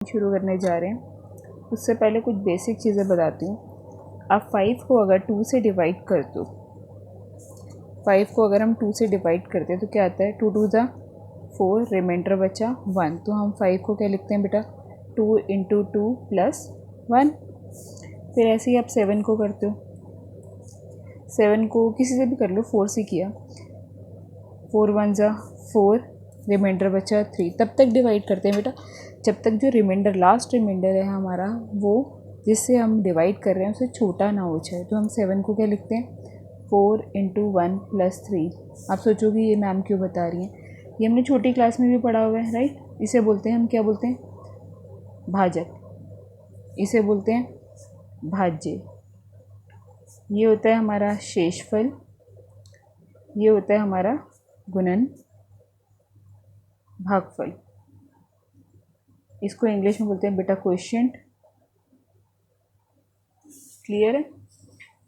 शुरू करने जा रहे हैं उससे पहले कुछ बेसिक चीज़ें बताती हूँ। आप 5 को अगर 2 से डिवाइड कर दो, 5 को अगर हम 2 से डिवाइड करते हैं तो क्या आता है, 2 2 ज़ा 4, रिमाइंडर बचा 1। तो हम 5 को क्या लिखते हैं बेटा, 2 इंटू 2 प्लस 1। फिर ऐसे ही आप 7 को करते हो, 7 को किसी से भी कर लो, 4 से किया, 4 1 ज़ा 4, रिमाइंडर बचा 3। तब तक डिवाइड करते हैं बेटा जब तक जो रिमाइंडर, लास्ट रिमाइंडर है हमारा, वो जिससे हम डिवाइड कर रहे हैं उससे छोटा ना हो जाए। तो हम 7 को क्या लिखते हैं, 4 इंटू 1 प्लस 3। आप सोचोगे ये मैम क्यों बता रही हैं, ये हमने छोटी क्लास में भी पढ़ा हुआ है, राइट। इसे बोलते हैं, हम क्या बोलते हैं, भाजक, इसे बोलते हैं भाज्य। ये होता है हमारा शेषफल, ये होता है हमारा गुणन भागफल। इसको इंग्लिश में बोलते हैं बेटा क्वोशिएंट, क्लियर है।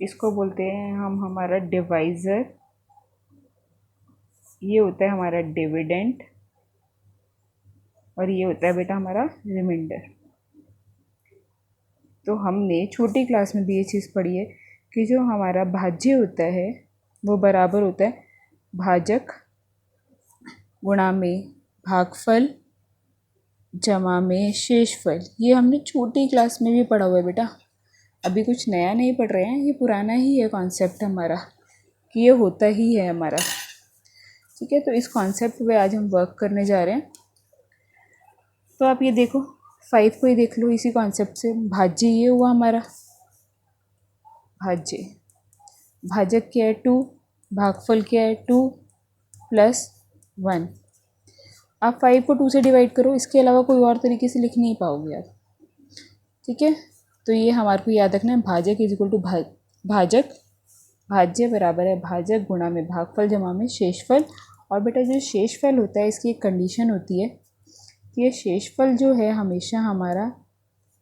इसको बोलते हैं हम हमारा डिवाइज़र, ये होता है हमारा डिविडेंड, और ये होता है बेटा हमारा रिमाइंडर। तो हमने छोटी क्लास में भी ये चीज़ पढ़ी है कि जो हमारा भाज्य होता है वो बराबर होता है भाजक गुणा में भागफल जमा में शेषफल। ये हमने छोटी क्लास में भी पढ़ा हुआ है बेटा, अभी कुछ नया नहीं पढ़ रहे हैं, ये पुराना ही है कॉन्सेप्ट हमारा कि ये होता ही है हमारा, ठीक है। तो इस कॉन्सेप्ट पे आज हम वर्क करने जा रहे हैं। तो आप ये देखो, 5 को ही देख लो इसी कॉन्सेप्ट से, भाज्य ये हुआ हमारा भाज्य, भाजक क्या है 2, भागफल क्या है 2 प्लस 1। आप 5 को 2 से डिवाइड करो, इसके अलावा कोई और तरीके से लिख नहीं पाओगे आप, ठीक है। तो ये हमारे को याद रखना है, भाजक इज इक्वल टू भाजक, भाज्य बराबर है भाजक गुणा में भागफल जमा में शेषफल। और बेटा जो शेषफल होता है इसकी एक कंडीशन होती है कि ये शेषफल जो है हमेशा हमारा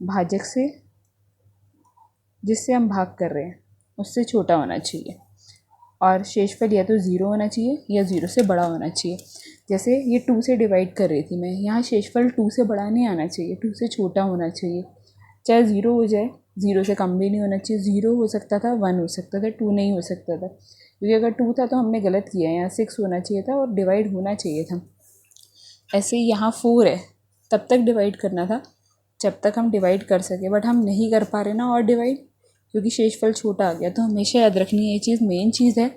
भाजक से, जिससे हम भाग कर रहे हैं उससे छोटा होना चाहिए, और शेषफल या तो ज़ीरो होना चाहिए या ज़ीरो से बड़ा होना चाहिए। जैसे ये 2 से डिवाइड कर रही थी मैं, यहाँ शेषफल 2 से बड़ा नहीं आना चाहिए, 2 से छोटा होना चाहिए। चाहे ज़ीरो हो जाए, ज़ीरो से कम भी नहीं होना चाहिए, ज़ीरो हो सकता था, 1 हो सकता था, 2 नहीं हो सकता था, क्योंकि अगर 2 था तो हमने गलत किया है, यहाँ 6 होना चाहिए था और डिवाइड होना चाहिए था। ऐसे ही यहाँ 4 है, तब तक डिवाइड करना था जब तक हम डिवाइड कर सके, बट हम नहीं कर पा रहे ना और डिवाइड, क्योंकि शेषफल छोटा आ गया। तो हमेशा याद रखनी है ये चीज़, मेन चीज़ है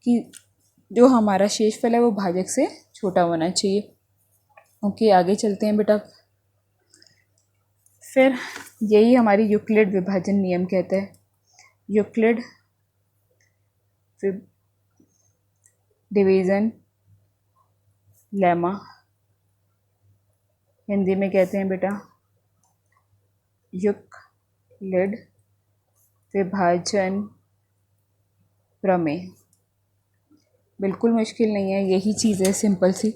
कि जो हमारा शेषफल है वो भाजक से छोटा होना चाहिए। ओके, आगे चलते हैं बेटा। फिर यही हमारी यूक्लिड विभाजन नियम कहते हैं, यूक्लिड डिवीज़न लेमा, हिंदी में कहते हैं बेटा यूक्लिड विभाजन प्रमेय। बिल्कुल मुश्किल नहीं है, यही चीज़ है सिंपल सी।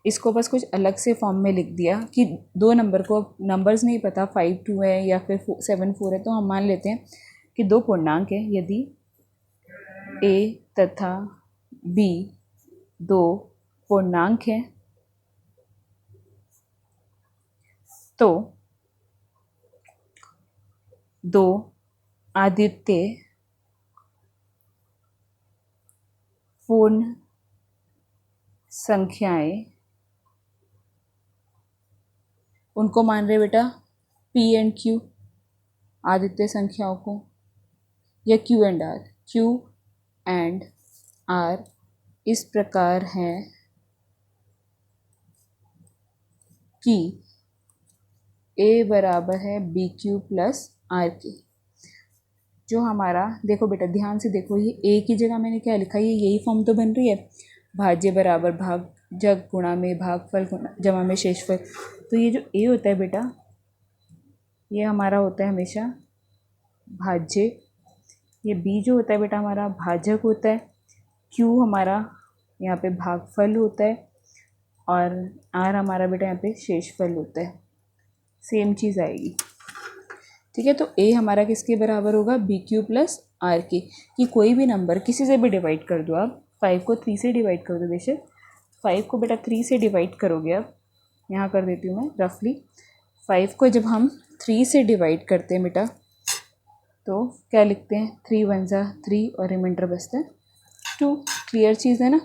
इसको बस कुछ अलग से फॉर्म में लिख दिया कि दो नंबर को, नंबर्स नहीं पता 5 2 है या फिर 7 4 है, तो हम मान लेते हैं कि दो पूर्णांक है। यदि a तथा b दो पूर्णांक हैं तो दो आदित्य पूर्ण संख्याएं, उनको मान रहे बेटा p एंड q, आदित्य संख्याओं को, या q and r, q and r इस प्रकार हैं कि a बराबर है बी क्यू प्लस आर के। जो हमारा, देखो बेटा ध्यान से देखो, ये a की जगह मैंने क्या लिखा है, ये यही फॉर्म तो बन रही है, भाज्य बराबर भाजक गुणा में भागफल जमा में शेषफल। तो ये जो a होता है बेटा, ये हमारा होता है हमेशा भाज्य, ये b जो होता है बेटा हमारा भाजक होता है, q हमारा यहाँ पे भागफल होता है, और r हमारा बेटा यहाँ पे शेषफल होता है। सेम चीज़ आएगी, ठीक है। तो a हमारा किसके बराबर होगा, बी क्यू प्लस आर के, कि कोई भी नंबर किसी से भी डिवाइड कर दो आप, 5 को 3 से डिवाइड कर दो, बेशक 5 को बेटा 3 से डिवाइड करोगे आप, यहाँ कर देती हूँ मैं रफली, 5 को जब हम 3 से डिवाइड करते हैं बेटा तो क्या लिखते हैं, 3 1 जा 3 और रिमाइंडर बचता है 2। क्लियर चीज़ है ना।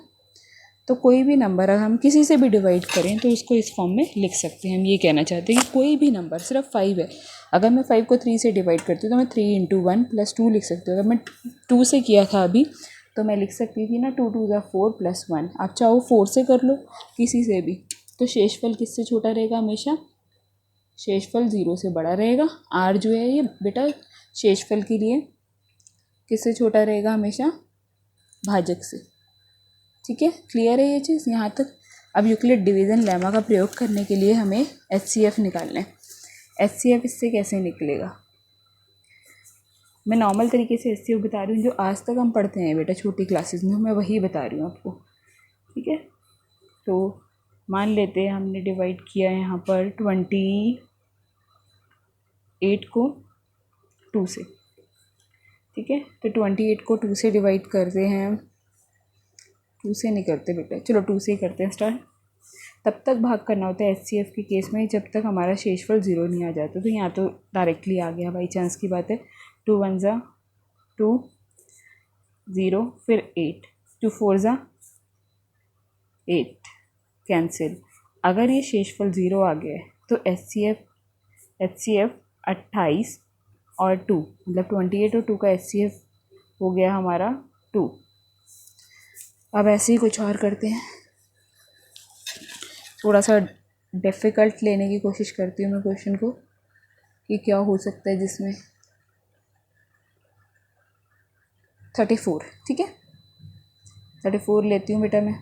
तो कोई भी नंबर अगर हम किसी से भी डिवाइड करें तो इसको इस फॉर्म में लिख सकते हैं। हम ये कहना चाहते हैं कि कोई भी नंबर, सिर्फ 5 है, अगर मैं 5 को 3 से डिवाइड करती हूँ तो मैं 3 इंटू 1 प्लस 2 लिख सकती हूँ। अगर मैं 2 से किया था अभी तो मैं लिख सकती थी ना 2 2 जा 4 प्लस 1। आप चाहो 4 से कर लो, किसी से भी। तो शेषफल किससे छोटा रहेगा हमेशा, शेषफल 0 से बड़ा रहेगा। आर जो है ये बेटा शेषफल के लिए किससे छोटा रहेगा हमेशा, भाजक से। ठीक है, क्लियर है ये चीज़ यहाँ तक। अब यूक्लिड डिवीज़न लेमा का प्रयोग करने के लिए हमें HCF निकालना है। HCF इससे कैसे निकलेगा, मैं नॉर्मल तरीके से HCF बता रही हूँ, जो आज तक हम पढ़ते हैं बेटा छोटी क्लासेस में, मैं वही बता रही हूँ आपको। ठीक है, तो मान लेते हैं हमने डिवाइड किया है यहाँ पर 28 को 2 से। ठीक है, तो 28 को 2 से डिवाइड करते हैं, 2 से नहीं करते बेटा, चलो 2 से ही करते हैं स्टार्ट। तब तक भाग करना होता है HCF के केस में जब तक हमारा शेषफल 0 नहीं आ जाता। तो यहाँ तो डायरेक्टली आ गया, बाई चांस की बात है। 2 1 जा 2 0, फिर 8, 2 4 जा 8, कैंसिल। अगर ये शेषफल 0 आ गया है तो HCF 28 और 2, मतलब 28 और 2 का HCF हो गया हमारा 2। अब ऐसे ही कुछ और करते हैं, थोड़ा सा डिफ़िकल्ट लेने की कोशिश करती हूँ मैं क्वेश्चन को कि क्या हो सकता है जिसमें 34। ठीक है, 34 लेती हूँ बेटा मैं।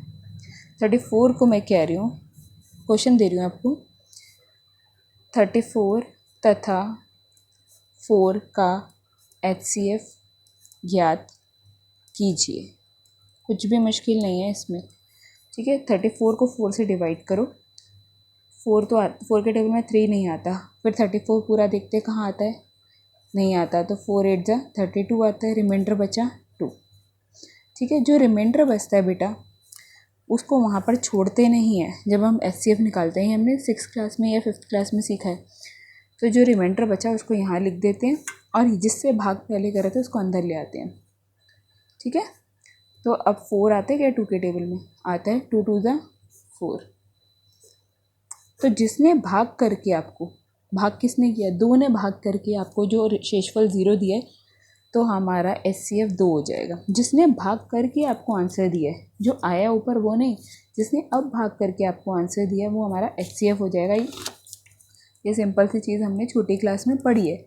34 को मैं कह रही हूँ, क्वेश्चन दे रही हूँ आपको, 34 तथा 4 का HCF ज्ञात कीजिए। कुछ भी मुश्किल नहीं है इसमें। ठीक है, 34 को 4 से डिवाइड करो। 4 के टेबल में 3 नहीं आता, फिर 34 पूरा देखते कहाँ आता है, नहीं आता, तो 4 8 जा 32 आता है, रिमाइंडर बचा 2। ठीक है, जो रिमाइंडर बचता है बेटा उसको वहाँ पर छोड़ते नहीं है। जब हम HCF निकालते हैं, हमने 6th क्लास में या 5th क्लास में सीखा है, तो जो रिमाइंडर बचा उसको यहाँ लिख देते हैं और जिससे भाग पहले करे थे उसको अंदर ले आते हैं। ठीक है, तो अब 4 आते हैं क्या 2 के टेबल में, आता है 2 2 जा 4। तो जिसने भाग करके आपको, भाग किसने किया, 2 ने भाग करके आपको जो शेषफल 0 दिया है, तो हमारा HCF 2 हो जाएगा। जिसने भाग करके आपको आंसर दिया है, जो आया ऊपर वो नहीं, जिसने अब भाग करके आपको आंसर दिया वो हमारा HCF हो जाएगा। ये सिंपल सी चीज़ हमने छोटी क्लास में पढ़ी है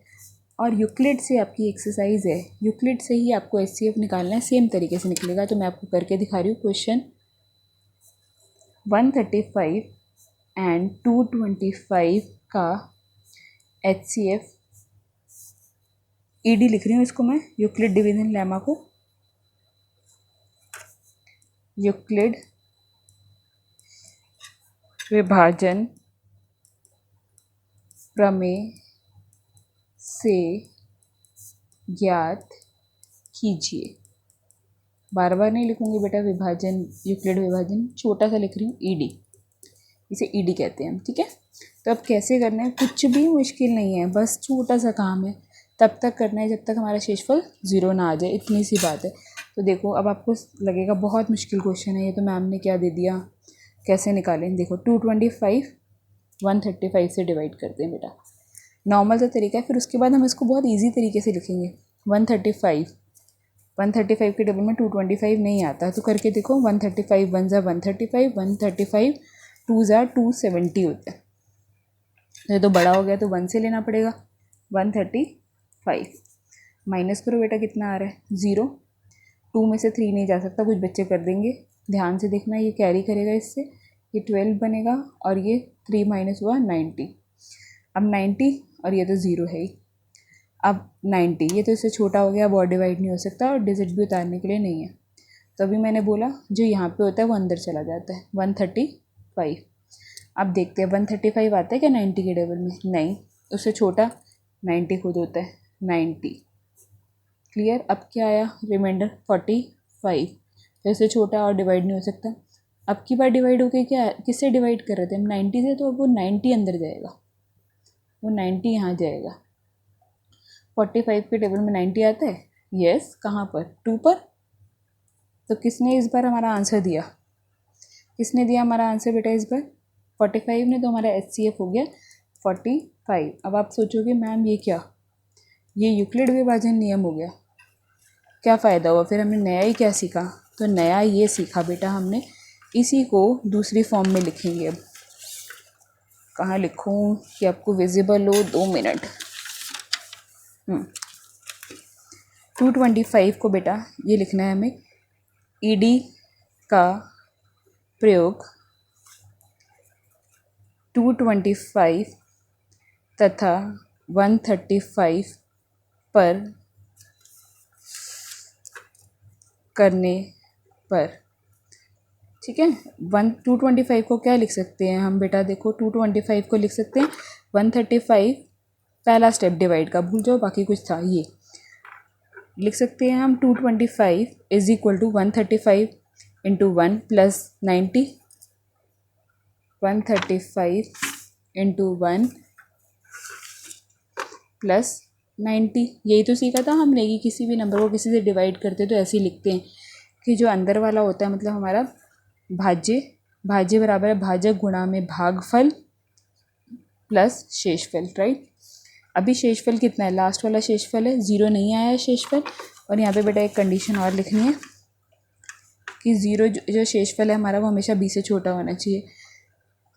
और यूक्लिड से आपकी एक्सरसाइज है, यूक्लिड से ही आपको HCF निकालना है, सेम तरीके से निकलेगा। तो मैं आपको करके दिखा रही हूँ। क्वेश्चन 135 एंड 225 का HCF, ED लिख रही हूँ इसको मैं, यूक्लिड डिवीजन लेमा को, यूक्लिड विभाजन प्रमेय से ज्ञात कीजिए। बार बार नहीं लिखूंगी बेटा विभाजन, यूक्लिड विभाजन, छोटा सा लिख रही हूँ, ED, इसे ED कहते हैं हम। ठीक है, तो अब कैसे करना है, कुछ भी मुश्किल नहीं है, बस छोटा सा काम है, तब तक करना है जब तक हमारा शेषफल 0 ना आ जाए, इतनी सी बात है। तो देखो अब आपको लगेगा बहुत मुश्किल क्वेश्चन है ये, तो मैम ने क्या दे दिया, कैसे निकालें। देखो 225 135 से डिवाइड करते हैं बेटा, नॉर्मल सा तरीका है। फिर उसके बाद हम इसको बहुत ईजी तरीके से लिखेंगे। 135 के टेबल में 225 नहीं आता, तो करके देखो, 135 1 जा 135, 135 2 जा 270 होता है। ये तो बड़ा हो गया तो 1 से लेना पड़ेगा। 135 माइनस करो बेटा, कितना आ रहा है 0। 2 में से 3 नहीं जा सकता, कुछ बच्चे कर देंगे, ध्यान से देखना, ये कैरी करेगा इससे, ये 12 बनेगा और ये 3 माइनस हुआ 90। अब 90 और ये तो 0 है ही, अब 90, ये तो इससे छोटा हो गया, अब और डिवाइड नहीं हो सकता और डिजिट भी उतारने के लिए नहीं है। तो अभी मैंने बोला जो यहाँ पे होता है वो अंदर चला जाता है, 135। अब देखते हैं 135 आता है क्या 90 के टेबल में, नहीं, उससे छोटा 90 खुद होता है, 90। क्लियर, अब क्या आया रिमाइंडर 45, तो इससे छोटा और डिवाइड नहीं हो सकता। अब की बार डिवाइड हो गया, क्या किससे डिवाइड कर रहे थे हम, 90 से, तो अब वो 90 अंदर जाएगा, वो 90 यहाँ जाएगा। 45 के टेबल में 90 आता है, यस। कहाँ पर? 2 पर। तो किसने इस बार हमारा आंसर दिया? किसने दिया हमारा आंसर बेटा इस बार? 45 ने। तो हमारा HCF हो गया 45। अब आप सोचोगे मैम ये क्या, ये यूक्लिड विभाजन नियम हो गया, क्या फ़ायदा हुआ फिर? हमने नया ही क्या सीखा? तो नया ये सीखा बेटा हमने, इसी को दूसरी फॉर्म में लिखेंगे। अब कहाँ लिखूँ कि आपको विजिबल हो? 2 मिनट। 225 को बेटा ये लिखना है हमें, ED का प्रयोग 225 तथा 135 पर करने पर। ठीक है, 225 को क्या लिख सकते हैं हम बेटा? देखो 225 को लिख सकते हैं 135, पहला स्टेप डिवाइड का भूल जाओ, बाकी कुछ था, ये लिख सकते हैं हम 225 is equal to 135 into 1 plus 90, 135 into 1 plus 90। यही तो सीखा था हमने कि किसी भी नंबर को किसी से डिवाइड करते तो ऐसे ही लिखते हैं कि जो अंदर वाला होता है मतलब हमारा भाज्य, भाज्य बराबर है भाजक गुणा में भागफल प्लस शेषफल, राइट। अभी शेषफल कितना है? लास्ट वाला शेषफल है, 0 नहीं आया है शेषफल। और यहाँ पे बेटा एक कंडीशन और लिखनी है कि 0 जो शेषफल है हमारा वो हमेशा b से छोटा होना चाहिए।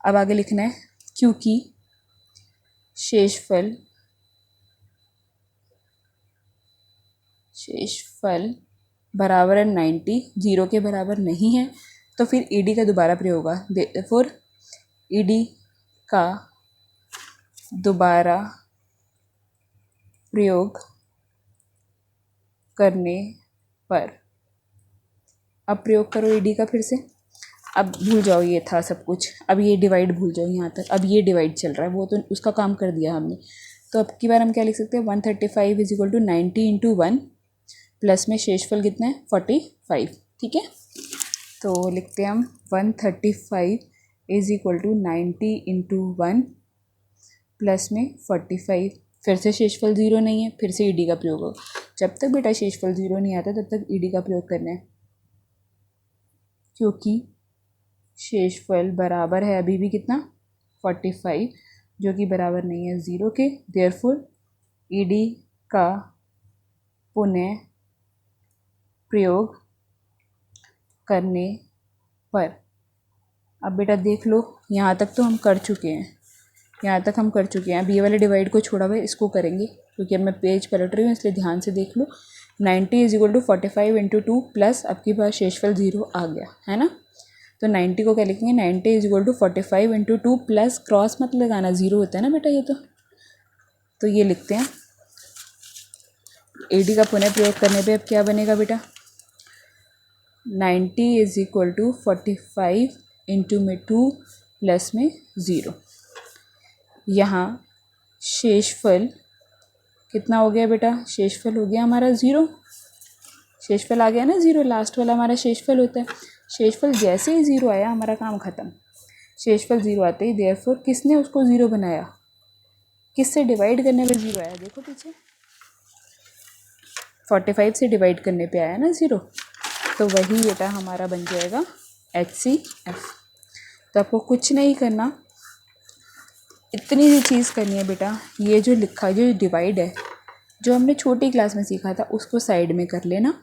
अब आगे लिखना है क्योंकि शेषफल बराबर है 90, 0 के बराबर नहीं है, तो फिर ED का दोबारा प्रयोग होगा। देयरफॉर ED का दोबारा प्रयोग करने पर। अब प्रयोग करो ED का फिर से। अब भूल जाओ ये था सब कुछ, अब ये डिवाइड भूल जाओ यहाँ तक। अब ये डिवाइड चल रहा है, वो तो उसका काम कर दिया हमने। तो अब की बार हम क्या लिख सकते हैं? 135 is equal to 90 into 1 plus में शेषफल कितना है? 45। ठीक है, तो लिखते हैं हम 135 is equal to 90 into 1 plus में 45। फिर से शेषफल 0 नहीं है, फिर से ED का प्रयोग होगा। जब तक बेटा शेषफल 0 नहीं आता तब तक ED का प्रयोग करना है, क्योंकि शेषफल बराबर है अभी भी कितना? 45, जो कि बराबर नहीं है 0 के। देयरफॉर ED का पुनः प्रयोग करने पर। अब बेटा देख लो, यहाँ तक तो हम कर चुके हैं, यहाँ तक हम कर चुके हैं। अब ये वाले डिवाइड को छोड़ा हुआ है, इसको करेंगे क्योंकि अब मैं पेज पलट रही हूँ, इसलिए ध्यान से देख लो। 90 is equal to 45 into 2 plus आपके पास शेषफल 0 आ गया है ना। तो 90 को क्या लिखेंगे? 90 is equal to 45 into 2 plus cross मत लगाना, 0 होता है ना बेटा ये तो ये लिखते हैं। ED का पुनः प्रयोग करने पे अब क्या बनेगा बेटा? 90 इज इक्वल टू 45 इंटू में 2 प्लस में 0। यहाँ शेषफल कितना हो गया बेटा? शेषफल हो गया हमारा 0। शेषफल आ गया ना 0, लास्ट वाला हमारा शेषफल होता है। शेषफल जैसे ही 0 आया हमारा काम ख़त्म। शेषफल 0 आते ही देयरफॉर किसने उसको 0 बनाया? किससे डिवाइड करने पे 0 आया? देखो पीछे 45 से डिवाइड करने पे आया ना 0, तो वही बेटा हमारा बन जाएगा HCF। तो आपको कुछ नहीं करना, इतनी सी चीज़ करनी है बेटा, ये जो लिखा जो डिवाइड है जो हमने छोटी क्लास में सीखा था उसको साइड में कर लेना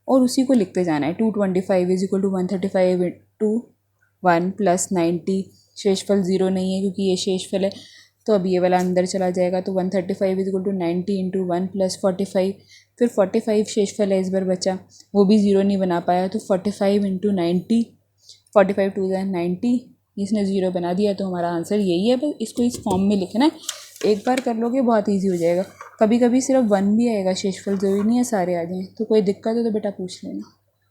और उसी को लिखते जाना है। 225 is equal to 135 into 1 plus 90। शेषफल 0 नहीं है क्योंकि ये शेषफल है, तो अब ये वाला अंदर चला जाएगा। तो 135 is equal to 90 into 1 plus 45। फिर 45 शेषफल है इस बार बचा, वो भी 0 नहीं बना पाया, तो 45 इंटू 90, 45 टू 90, इसने 0 बना दिया। तो हमारा आंसर यही है, बस इसको इस फॉर्म में लिखना है। एक बार कर लोगे बहुत ईजी हो जाएगा। कभी कभी सिर्फ 1 भी आएगा शेषफल, ज़रूरी नहीं है सारे आ जाएँ। तो कोई दिक्कत हो तो बेटा पूछ लेना।